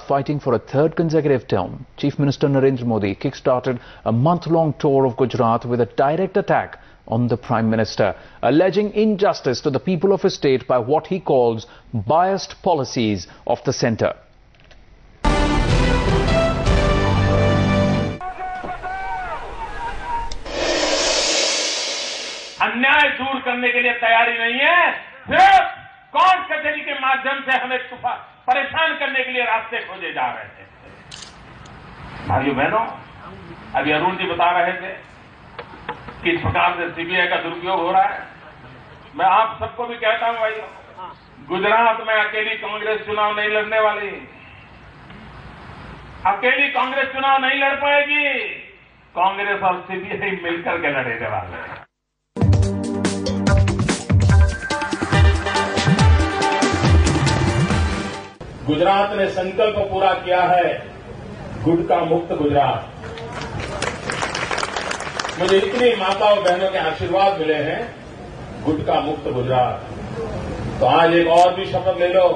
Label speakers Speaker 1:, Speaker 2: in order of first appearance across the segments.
Speaker 1: Fighting for a third consecutive term, Chief Minister Narendra Modi kick-started a month-long tour of Gujarat with a direct attack on the Prime Minister, alleging injustice to the people of his state by what he calls biased policies of the centre.
Speaker 2: अन्याय दूर करने के लिए तैयारी नहीं है, सिर्फ court कचहरी के माध्यम से हमें परेशान करने के लिए रास्ते खोजे जा रहे थे। भाइयों बहनों, अभी अरुण जी बता रहे थे किस प्रकार से सीबीआई का दुरुपयोग हो रहा है। मैं आप सबको भी कहता हूं भाइयों, गुजरात में अकेली कांग्रेस चुनाव नहीं लड़ने वाली, अकेली कांग्रेस चुनाव नहीं लड़ पाएगी, कांग्रेस और सीबीआई मिलकर के लड़ने वाले हैं। गुजरात ने संकल्प पूरा किया है, गुटखा मुक्त गुजरात। मुझे इतनी माताओं बहनों के आशीर्वाद मिले हैं, गुटखा मुक्त गुजरात। तो आज एक और भी शपथ ले लो,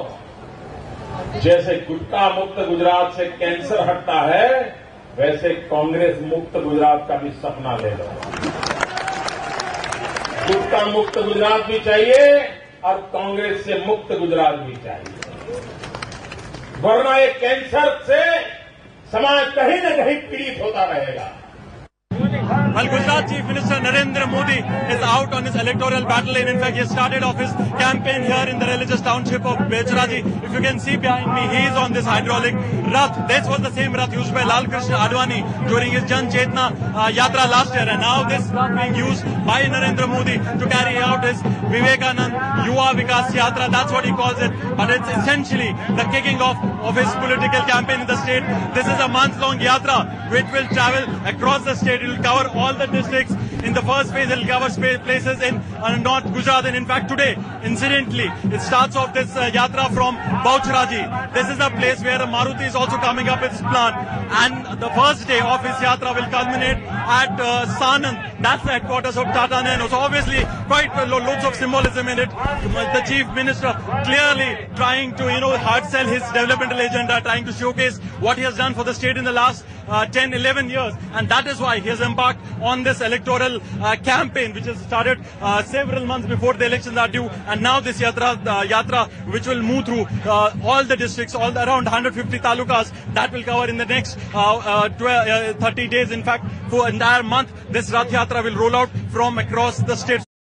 Speaker 2: जैसे गुटखा मुक्त गुजरात से कैंसर हटता है, वैसे कांग्रेस मुक्त गुजरात का भी सपना ले लो। गुटखा मुक्त गुजरात भी चाहिए और कांग्रेस से मुक्त गुजरात भी चाहिए, वरना ये कैंसर से समाज कहीं न कहीं पीड़ित होता रहेगा।
Speaker 3: Well, Gujarat Chief Minister Narendra Modi is out on his electoral battle, and in fact, he has started off his campaign here in the religious township of Becharaji. If you can see behind me, he is on this hydraulic rath. This was the same rath used by Lal Krishna Advani during his Jan Chetna Yatra last year, and now this rath being used by Narendra Modi to carry out his Vivekanand Yuva Vikas Yatra. That's what he calls it, but it's essentially the kicking off of his political campaign in the state. This is a month-long yatra which will travel across the state. It will cover all the districts. In the first phase, it will cover places in North Gujarat, and in fact today, incidentally, it starts off this yatra from Baucharaji. This is a place where the Maruti is also coming up its plant, and the first day of his yatra will culminate at Sanand. That's the headquarters of Tata Nano. So obviously, quite loads of symbolism in it. The Chief Minister clearly trying to, hard sell his developmental agenda, trying to showcase what he has done for the state in the last 10, 11 years. And that is why he has embarked on this electoral campaign, which has started several months before the elections are due. And now this yatra, which will move through all the districts, all around 150 talukas, that will cover in the next 30 days. In fact, for entire month, this Rath Yatra will roll out from across the state.